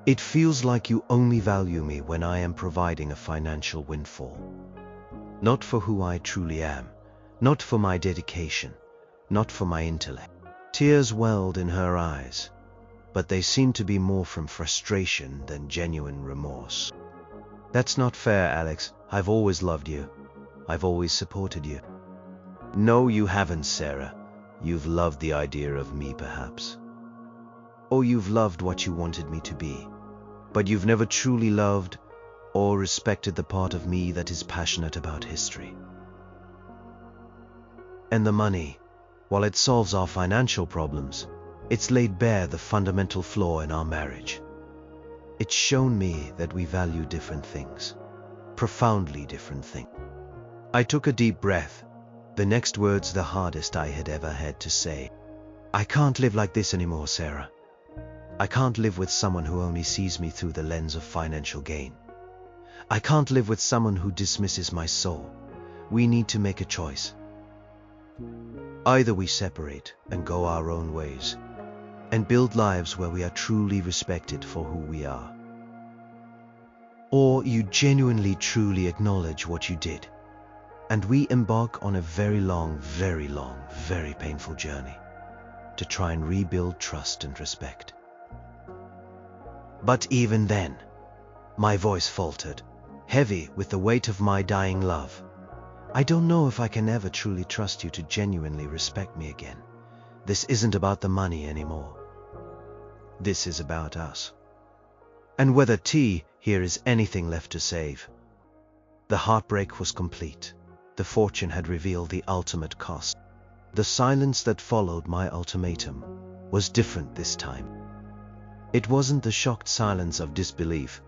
It feels like you only value me when I am providing a financial windfall. Not for who I truly am, not for my dedication, not for my intellect. Tears welled in her eyes, but they seemed to be more from frustration than genuine remorse. That's not fair, Alex. I've always loved you. I've always supported you. No, you haven't, Sarah. You've loved the idea of me, perhaps. Or you've loved what you wanted me to be. But you've never truly loved or respected the part of me that is passionate about history. And the money, while it solves our financial problems, it's laid bare the fundamental flaw in our marriage. It's shown me that we value different things, profoundly different things. I took a deep breath, the next words the hardest I had ever had to say. I can't live like this anymore, Sarah. I can't live with someone who only sees me through the lens of financial gain. I can't live with someone who dismisses my soul. We need to make a choice. Either we separate and go our own ways, and build lives where we are truly respected for who we are. Or you genuinely truly acknowledge what you did, and we embark on a very long, very painful journey to try and rebuild trust and respect. But even then, my voice faltered, heavy with the weight of my dying love. I don't know if I can ever truly trust you to genuinely respect me again. This isn't about the money anymore. This is about us. And whether T here is anything left to save. The heartbreak was complete. The fortune had revealed the ultimate cost. The silence that followed my ultimatum was different this time. It wasn't the shocked silence of disbelief,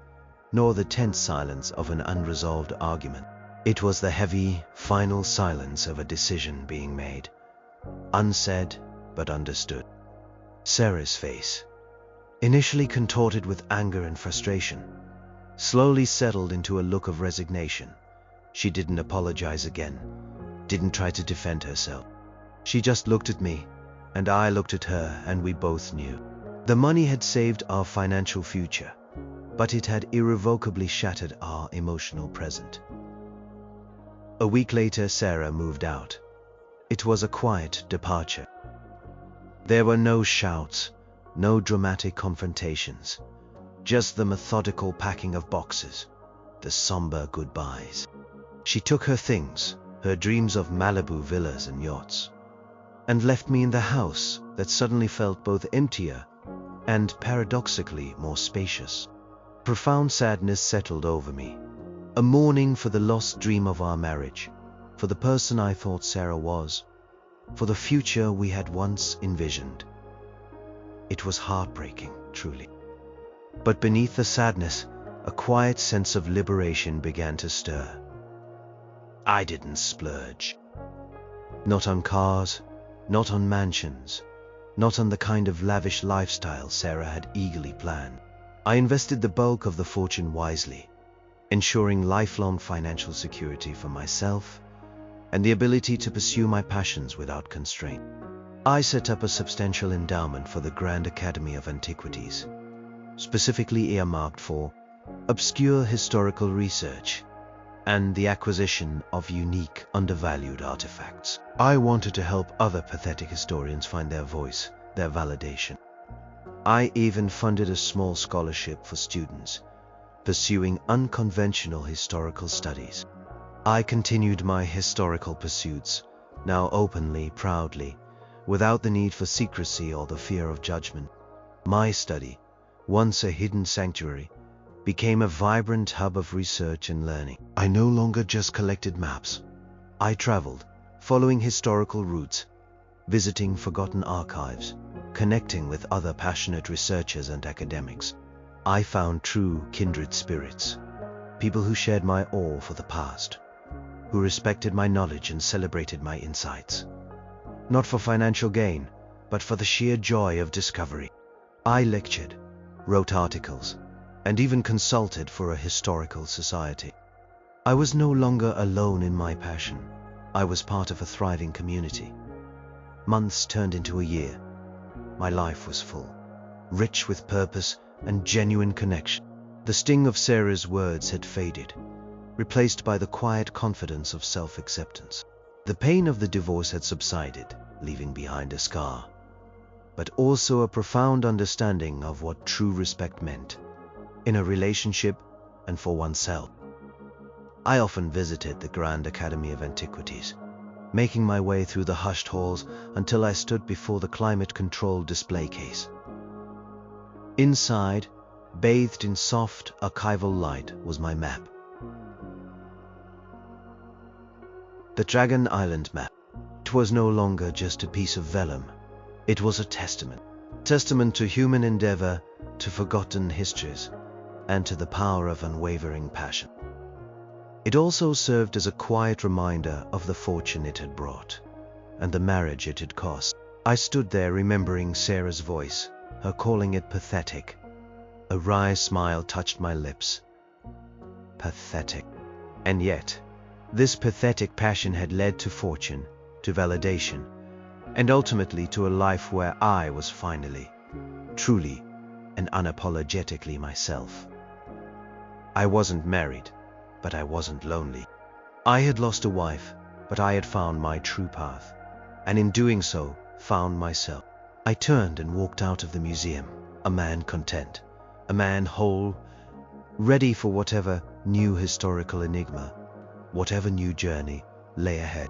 nor the tense silence of an unresolved argument. It was the heavy, final silence of a decision being made, unsaid but understood. Sarah's face, initially contorted with anger and frustration, slowly settled into a look of resignation. She didn't apologize again, didn't try to defend herself. She just looked at me, and I looked at her, and we both knew. The money had saved our financial future, but it had irrevocably shattered our emotional present. A week later, Sarah moved out. It was a quiet departure. There were no shouts, no dramatic confrontations, just the methodical packing of boxes, the somber goodbyes. She took her things, her dreams of Malibu villas and yachts, and left me in the house that suddenly felt both emptier and paradoxically more spacious. Profound sadness settled over me, a mourning for the lost dream of our marriage, for the person I thought Sarah was, for the future we had once envisioned. It was heartbreaking, truly. But beneath the sadness, a quiet sense of liberation began to stir. I didn't splurge. Not on cars, not on mansions, not on the kind of lavish lifestyle Sarah had eagerly planned. I invested the bulk of the fortune wisely, ensuring lifelong financial security for myself and the ability to pursue my passions without constraint. I set up a substantial endowment for the Grand Academy of Antiquities, specifically earmarked for obscure historical research and the acquisition of unique, undervalued artifacts. I wanted to help other pathetic historians find their voice, their validation. I even funded a small scholarship for students pursuing unconventional historical studies. I continued my historical pursuits, now openly, proudly, without the need for secrecy or the fear of judgment. My study, once a hidden sanctuary, became a vibrant hub of research and learning. I no longer just collected maps. I traveled, following historical routes, visiting forgotten archives, connecting with other passionate researchers and academics. I found true kindred spirits, people who shared my awe for the past. who respected my knowledge and celebrated my insights. Not for financial gain, but for the sheer joy of discovery. I lectured, wrote articles, and even consulted for a historical society. I was no longer alone in my passion. I was part of a thriving community. Months turned into a year. My life was full, rich with purpose and genuine connection. The sting of Sarah's words had faded, replaced by the quiet confidence of self-acceptance. The pain of the divorce had subsided, leaving behind a scar, but also a profound understanding of what true respect meant in a relationship and for oneself. I often visited the Grand Academy of Antiquities, making my way through the hushed halls until I stood before the climate-controlled display case. Inside, bathed in soft archival light, was my map. The Dragon Island map. It was no longer just a piece of vellum. It was a testament. Testament to human endeavor, to forgotten histories, and to the power of unwavering passion. It also served as a quiet reminder of the fortune it had brought, and the marriage it had cost. I stood there remembering Sarah's voice, her calling it pathetic. A wry smile touched my lips. Pathetic. And yet, this pathetic passion had led to fortune, to validation, and ultimately to a life where I was finally, truly, and unapologetically myself. I wasn't married, but I wasn't lonely. I had lost a wife, but I had found my true path, and in doing so, found myself. I turned and walked out of the museum, a man content, a man whole, ready for whatever new historical enigma, whatever new journey lay ahead.